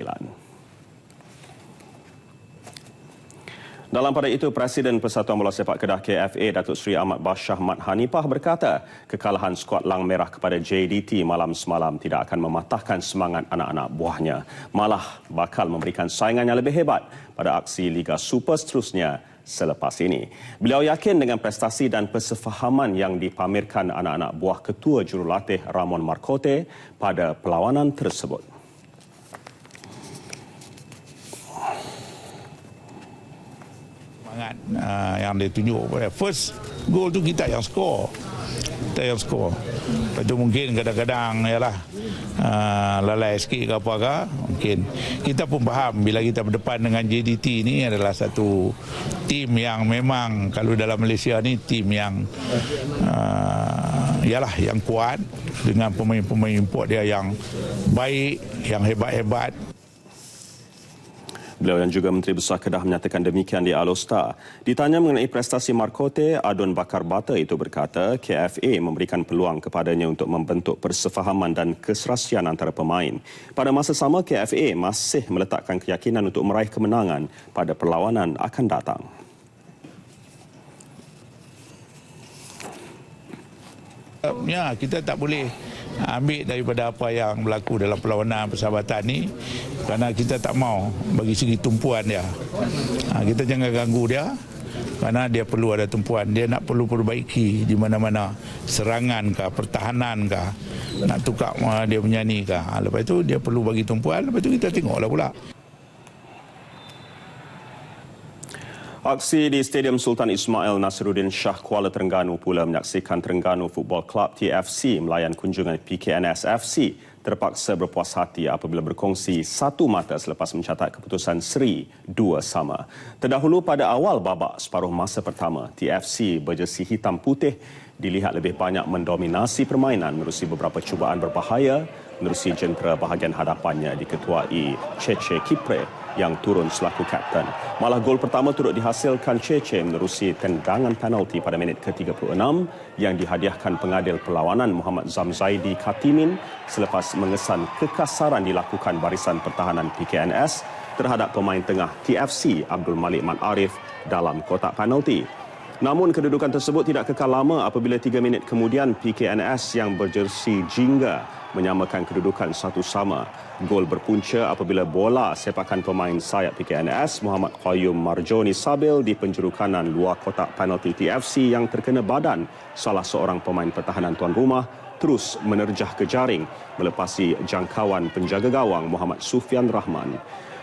Dalam pada itu, Presiden Persatuan Bola Sepak Kedah KFA Datuk Seri Ahmad Bashar Mat Hanifah berkata, kekalahan skuad Lang Merah kepada JDT malam semalam tidak akan mematahkan semangat anak-anak buahnya. Malah bakal memberikan saingan yang lebih hebat pada aksi Liga Super seterusnya selepas ini. Beliau yakin dengan prestasi dan persefahaman yang dipamerkan anak-anak buah ketua jurulatih Ramon Marcote pada perlawanan tersebut. Semangat yang dia tunjuk, first goal tu kita yang skor. Lepas tu mungkin kadang-kadang lalai sikit ke apa ke, mungkin kita pun faham bila kita berdepan dengan JDT ni adalah satu tim yang memang kalau dalam Malaysia ni tim yang yang kuat dengan pemain-pemain import dia yang baik, yang hebat-hebat. Beliau yang juga Menteri Besar Kedah menyatakan demikian di Alostar. Ditanya mengenai prestasi Marcote, Adun Bakar Bata itu berkata KFA memberikan peluang kepadanya untuk membentuk persefahaman dan keserasian antara pemain. Pada masa sama, KFA masih meletakkan keyakinan untuk meraih kemenangan pada perlawanan akan datang. Ya, kita tak boleh ambil daripada apa yang berlaku dalam perlawanan persahabatan ni kerana kita tak mau bagi segi tumpuan dia. Kita jangan ganggu dia kerana dia perlu ada tumpuan. Dia nak perlu perbaiki di mana-mana, serangan kah, pertahanan kah, nak tukar dia punya ni kah. Lepas itu dia perlu bagi tumpuan, lepas itu kita tengoklah pula. Aksi di Stadium Sultan Ismail Nasiruddin Shah Kuala Terengganu pula menyaksikan Terengganu Football Club TFC melayan kunjungan PKNS FC terpaksa berpuas hati apabila berkongsi satu mata selepas mencatat keputusan seri 2-2. Terdahulu pada awal babak separuh masa pertama, TFC berjersey hitam putih dilihat lebih banyak mendominasi permainan menerusi beberapa cubaan berbahaya menerusi jentera bahagian hadapannya diketuai Cece Kipre yang turun selaku kapten. Malah gol pertama turut dihasilkan Cece menerusi tendangan penalti pada minit ke-36 yang dihadiahkan pengadil perlawanan Muhammad Zamzaidi Khatimin selepas mengesan kekasaran dilakukan barisan pertahanan PKNS terhadap pemain tengah TFC Abdul Malik Mat Arif dalam kotak penalti. Namun kedudukan tersebut tidak kekal lama apabila 3 minit kemudian PKNS yang berjersey jingga menyamakan kedudukan satu sama. Gol berpunca apabila bola sepakan pemain sayap PKNS Muhammad Qayyum Marjoni Sabil di penjuru kanan luar kotak penalti TFC yang terkena badan salah seorang pemain pertahanan tuan rumah terus menerjah ke jaring melepasi jangkauan penjaga gawang Muhammad Sufian Rahman.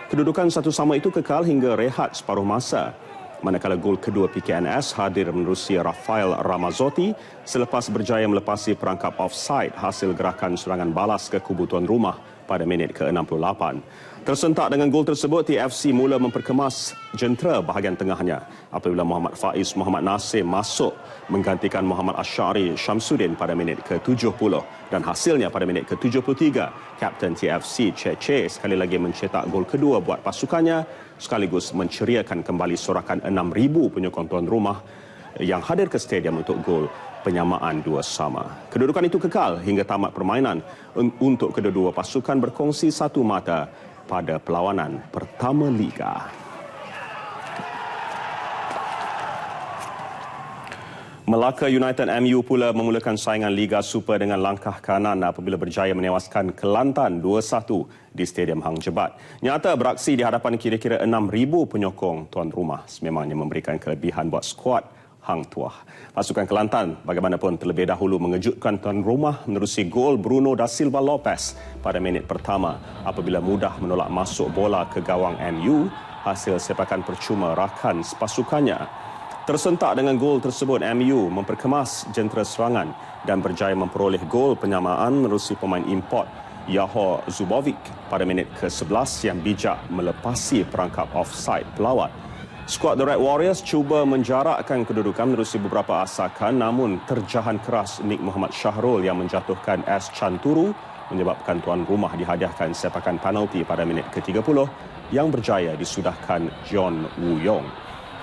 Kedudukan satu sama itu kekal hingga rehat separuh masa. Manakala gol kedua PKNS hadir menerusi Rafael Ramazotti selepas berjaya melepasi perangkap offside hasil gerakan serangan balas ke kubu tuan rumah pada minit ke-68. Tersentak dengan gol tersebut, TFC mula memperkemas jentera bahagian tengahnya apabila Muhammad Faiz Muhammad Nasir masuk menggantikan Muhammad Asyari Syamsuddin pada minit ke-70 dan hasilnya pada minit ke-73, Kapten TFC Cece sekali lagi mencetak gol kedua buat pasukannya sekaligus menceriakan kembali sorakan 6,000 penyokong tuan rumah yang hadir ke stadium untuk gol penyamaan 2-2. Kedudukan itu kekal hingga tamat permainan untuk kedua-dua pasukan berkongsi satu mata pada perlawanan pertama Liga. Melaka United MU pula memulakan saingan Liga Super dengan langkah kanan apabila berjaya menewaskan Kelantan 2-1 di Stadium Hang Jebat. Nyata beraksi di hadapan kira-kira 6,000 penyokong tuan rumah sememangnya memberikan kelebihan buat skuad Hang Tuah. Pasukan Kelantan bagaimanapun terlebih dahulu mengejutkan tuan rumah menerusi gol Bruno da Silva Lopez pada minit pertama apabila mudah menolak masuk bola ke gawang MU hasil sepakan percuma rakan sepasukannya. Tersentak dengan gol tersebut, MU memperkemas jentera serangan dan berjaya memperoleh gol penyamaan menerusi pemain import Yahor Zubovic pada minit ke-11 yang bijak melepasi perangkap offside pelawat. Skuad The Red Warriors cuba menjarakkan kedudukan menerusi beberapa asakan namun terjahan keras Nik Muhammad Syahrul yang menjatuhkan S. Chanturu menyebabkan tuan rumah dihadiahkan sepakan penalti pada minit ke-30 yang berjaya disudahkan John Woo Yong.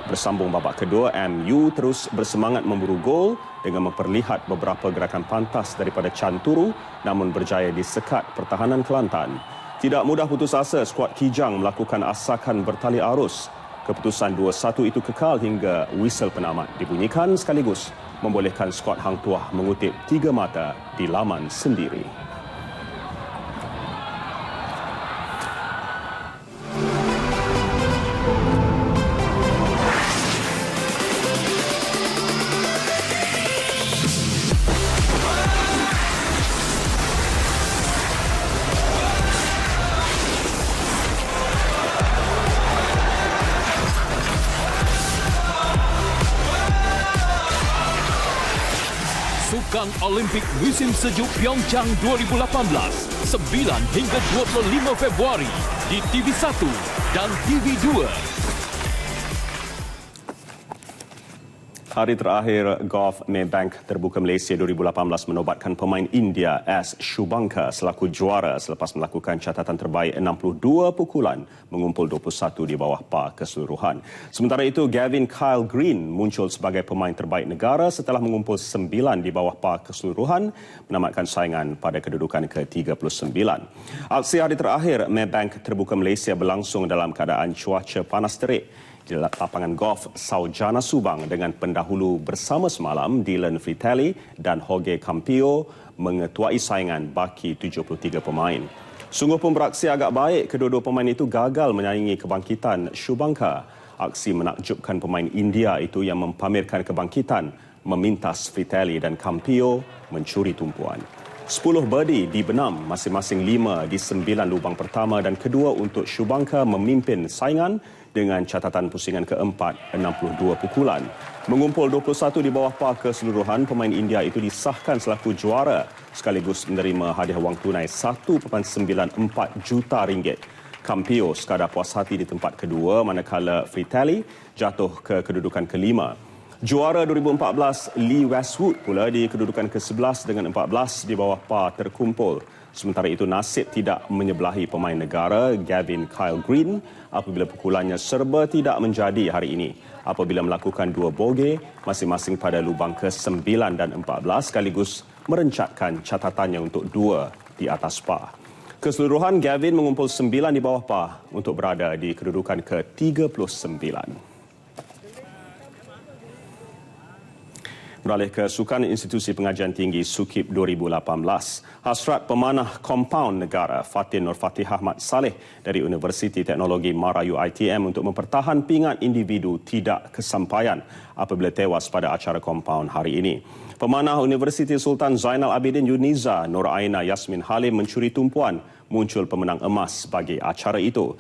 Bersambung babak kedua, MU terus bersemangat memburu gol dengan memperlihat beberapa gerakan pantas daripada Chanturu namun berjaya disekat pertahanan Kelantan. Tidak mudah putus asa skuad Kijang melakukan asakan bertali arus. Keputusan 2-1 itu kekal hingga whistle penamat dibunyikan sekaligus membolehkan skuad Hang Tuah mengutip 3 mata di laman sendiri. Sukan Olimpik Musim Sejuk Pyeongchang 2018 9 hingga 25 Februari di TV1 dan TV2. Hari terakhir Golf Maybank Terbuka Malaysia 2018 menobatkan pemain India S. Shubhankar selaku juara selepas melakukan catatan terbaik 62 pukulan mengumpul 21 di bawah par keseluruhan. Sementara itu, Gavin Kyle Green muncul sebagai pemain terbaik negara setelah mengumpul 9 di bawah par keseluruhan menamatkan saingan pada kedudukan ke-39. Aksi hari terakhir Maybank Terbuka Malaysia berlangsung dalam keadaan cuaca panas terik di lapangan golf Saujana Subang dengan pendahulu bersama semalam Dylan Fritelli dan Jorge Campillo mengetuai saingan baki 73 pemain. Sungguh pun beraksi agak baik, kedua-dua pemain itu gagal menyaingi kebangkitan Shubhankar. Aksi menakjubkan pemain India itu yang mempamerkan kebangkitan memintas Fritelli dan Campillo mencuri tumpuan. 10 birdie dibenam, masing-masing 5 di 9 lubang pertama dan kedua untuk Shubhankar memimpin saingan dengan catatan pusingan keempat 62 pukulan. Mengumpul 21 di bawah par keseluruhan, pemain India itu disahkan selaku juara sekaligus menerima hadiah wang tunai 1.94 juta ringgit. Campillo sekadar puas hati di tempat kedua manakala Fritelli jatuh ke kedudukan kelima. Juara 2014 Lee Westwood pula di kedudukan ke-11 dengan 14 di bawah par terkumpul. Sementara itu, nasib tidak menyebelahi pemain negara Gavin Kyle Green apabila pukulannya serba tidak menjadi hari ini apabila melakukan 2 bogey masing-masing pada lubang ke-9 dan 14 sekaligus merencatkan catatannya untuk 2 di atas par. Keseluruhan, Gavin mengumpul 9 di bawah par untuk berada di kedudukan ke-39. Beralih ke Sukan Institusi Pengajian Tinggi SUKIP 2018. Hasrat pemanah kompaun negara Fatin Nur Fatih Ahmad Saleh dari Universiti Teknologi Marayu ITM untuk mempertahan pingat individu tidak kesampaian apabila tewas pada acara kompaun hari ini. Pemanah Universiti Sultan Zainal Abidin Yuniza Nur Aina Yasmin Halim mencuri tumpuan, muncul pemenang emas bagi acara itu.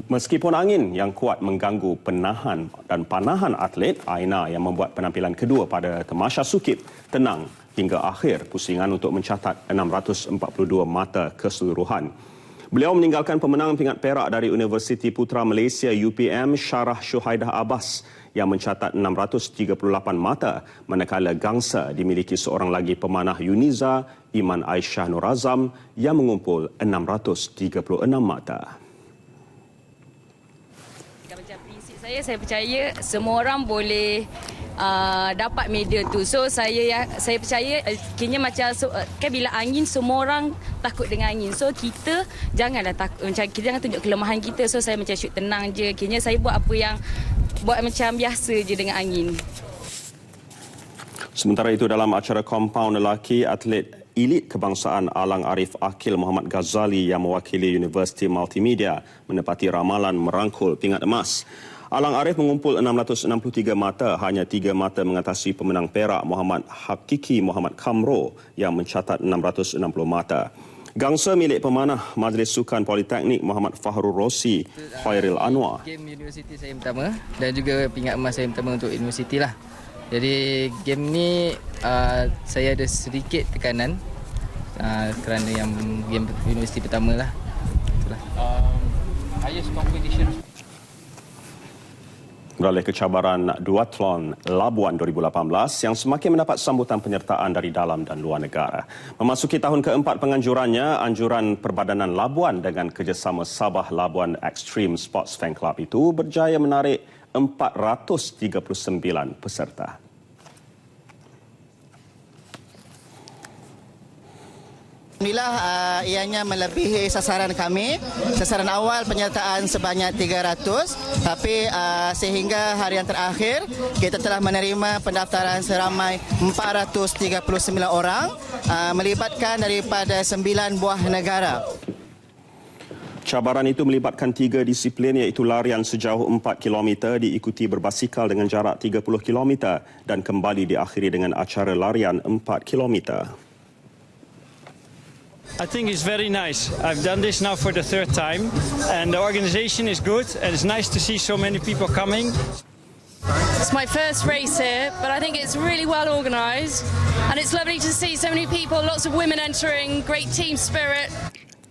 Meskipun angin yang kuat mengganggu penahan dan panahan atlet, Aina yang membuat penampilan kedua pada Tamasya SUKIP tenang hingga akhir pusingan untuk mencatat 642 mata keseluruhan. Beliau meninggalkan pemenang pingat perak dari Universiti Putra Malaysia UPM Syarah Syuhaidah Abbas yang mencatat 638 mata, manakala gangsa dimiliki seorang lagi pemanah Yuniza Iman Aisyah Nur Azam yang mengumpul 636 mata. Macam prinsip saya percaya semua orang boleh dapat medal tu. So saya percaya kini macam kan bila angin semua orang takut dengan angin. So kita janganlah takut, macam kita jangan tunjuk kelemahan kita. So saya macam shoot tenang je. Kini saya buat apa yang buat macam biasa je dengan angin. Sementara itu, dalam acara kompaun lelaki, atlet elit kebangsaan Alang Arif Akil Muhammad Ghazali yang mewakili Universiti Multimedia menepati ramalan merangkul pingat emas. Alang Arif mengumpul 663 mata, hanya 3 mata mengatasi pemenang perak Muhammad Hakiki Muhammad Kamro yang mencatat 660 mata. Gangsa milik pemanah Majlis Sukan Politeknik Muhammad Fahrul Rosi, Khairil Anwar. Game universiti saya pertama dan juga pingat emas saya pertama untuk universiti lah. Jadi game ni saya ada sedikit tekanan kerana yang game universiti pertama lah. Highest competition. Beralih ke cabaran duathlon Labuan 2018 yang semakin mendapat sambutan penyertaan dari dalam dan luar negara. Memasuki tahun keempat penganjurannya, anjuran Perbadanan Labuan dengan kerjasama Sabah Labuan Extreme Sports Fan Club itu berjaya menarik 439 peserta. Alhamdulillah, ianya melebihi sasaran kami. Sasaran awal penyertaan sebanyak 300, tapi sehingga harian terakhir kita telah menerima pendaftaran seramai 439 orang, melibatkan daripada 9 buah negara. Cabaran itu melibatkan 3 disiplin iaitu larian sejauh 4 km diikuti berbasikal dengan jarak 30 km dan kembali diakhiri dengan acara larian 4 km. I think it's very nice. I've done this now for the 3rd time and the organization is good and it's nice to see so many people coming. It's my first race here, but I think it's really well organised, and it's lovely to see so many people, lots of women entering, great team spirit.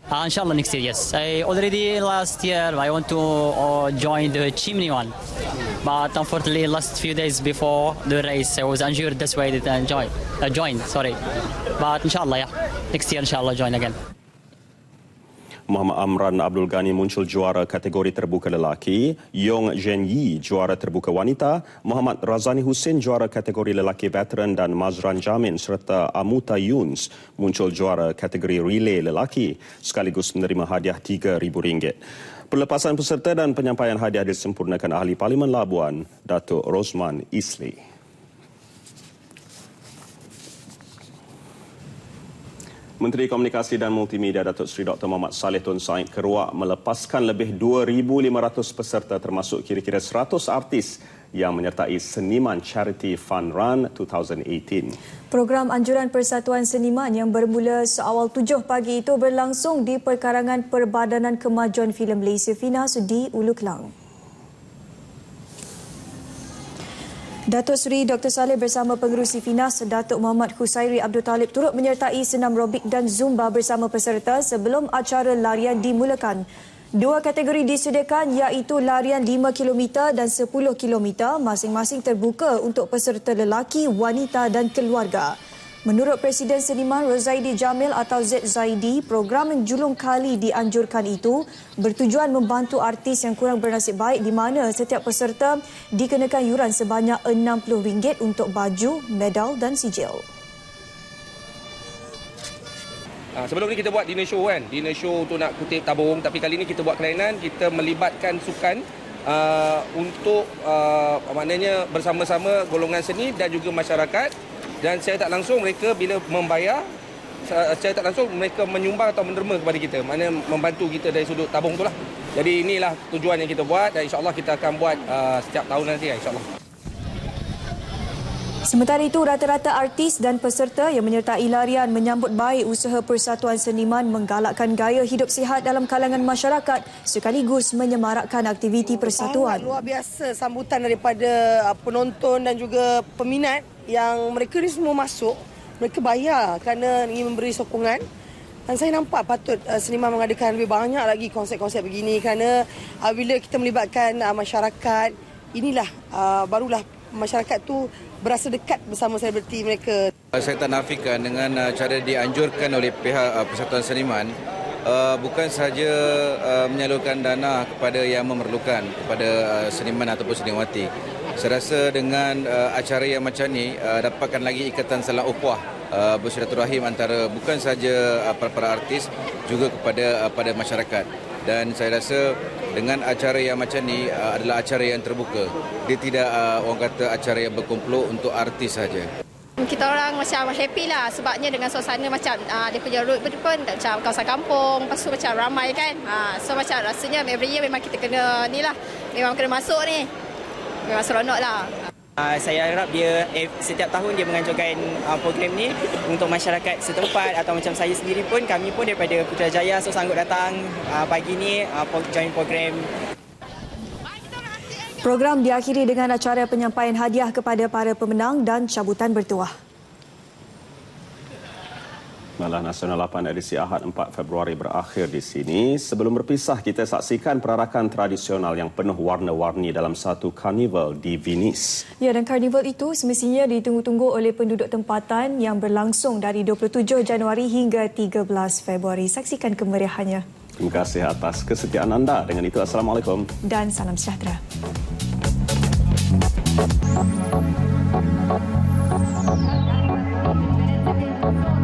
Inshallah next year, yes. I already last year I want to join the chimney one, but unfortunately last few days before the race I was injured. That's why I didn't join. Sorry, but inshallah, yeah, next year inshallah join again. Muhammad Amran Abdul Ghani muncul juara kategori terbuka lelaki, Yong Zhen Yi juara terbuka wanita, Muhammad Razani Hussein juara kategori lelaki veteran dan Mazran Jamin serta Amuta Yuns muncul juara kategori relay lelaki sekaligus menerima hadiah RM3,000. Pelepasan peserta dan penyampaian hadiah disempurnakan Ahli Parlimen Labuan, Datuk Rosman Isli. Menteri Komunikasi dan Multimedia Datuk Seri Dr. Muhammad Saleh Tun Said Keruak melepaskan lebih 2,500 peserta termasuk kira-kira 100 artis yang menyertai Seniman Charity Fun Run 2018. Program anjuran Persatuan Seniman yang bermula seawal 7 pagi itu berlangsung di perkarangan Perbadanan Kemajuan Filem Malaysia FINAS di Ulu Kelang. Datuk Seri Dr. Saleh bersama pengerusi FINAS Datuk Muhammad Husairi Abdul Talib turut menyertai senam robik dan zumba bersama peserta sebelum acara larian dimulakan. 2 kategori disediakan iaitu larian 5 km dan 10 km masing-masing terbuka untuk peserta lelaki, wanita dan keluarga. Menurut Presiden Seniman Rozaidi Jamil atau Z Zaidi, program yang julung kali dianjurkan itu bertujuan membantu artis yang kurang bernasib baik di mana setiap peserta dikenakan yuran sebanyak RM60 untuk baju, medal dan sijil. Sebelum ni kita buat dinner show kan. Dinner show untuk nak kutip tabung, tapi kali ni kita buat kelainan, kita melibatkan sukan untuk maknanya bersama-sama golongan seni dan juga masyarakat. Dan saya tak langsung mereka bila membayar, saya tak langsung mereka menyumbang atau menderma kepada kita. Maknanya membantu kita dari sudut tabung itulah. Jadi inilah tujuan yang kita buat dan insyaAllah kita akan buat setiap tahun nanti insyaAllah. Sementara itu, rata-rata artis dan peserta yang menyertai larian menyambut baik usaha Persatuan Seniman menggalakkan gaya hidup sihat dalam kalangan masyarakat sekaligus menyemarakkan aktiviti persatuan. Luar biasa sambutan daripada penonton dan juga peminat yang mereka ni semua masuk, mereka bayar kerana ingin memberi sokongan. Dan saya nampak patut seniman mengadakan lebih banyak lagi konsep-konsep begini kerana bila kita melibatkan masyarakat, inilah barulah masyarakat tu berasa dekat bersama selebriti mereka. Saya tak nafikan dengan cara dianjurkan oleh pihak Persatuan Seniman bukan sahaja menyalurkan dana kepada yang memerlukan, kepada seniman ataupun seniwati. Saya rasa dengan acara yang macam ni dapatkan lagi ikatan saling ukhuwah, bersilaturahim antara bukan sahaja para artis juga kepada masyarakat. Dan saya rasa dengan acara yang macam ni adalah acara yang terbuka. Dia tidak orang kata acara yang berkumpulan untuk artis saja. Kita orang macam happy lah sebabnya dengan suasana macam dia punya road pun macam kawasan kampung, lepas tu macam ramai kan. So macam rasanya every year memang kita kena ni lah, memang kena masuk ni. Memang seronok lah. Saya harap dia setiap tahun dia menganjurkan program ni untuk masyarakat setempat atau macam saya sendiri pun, kami pun daripada Putrajaya so sanggup datang pagi ni join program. Program diakhiri dengan acara penyampaian hadiah kepada para pemenang dan cabutan bertuah. Malah Nasional 8 edisi Ahad 4 Februari berakhir di sini. Sebelum berpisah, kita saksikan perarakan tradisional yang penuh warna-warni dalam satu karnival di Venice. Ya, dan karnival itu semestinya ditunggu-tunggu oleh penduduk tempatan yang berlangsung dari 27 Januari hingga 13 Februari. Saksikan kemeriahannya. Terima kasih atas kesetiaan anda. Dengan itu, Assalamualaikum. Dan salam sejahtera. Thank you.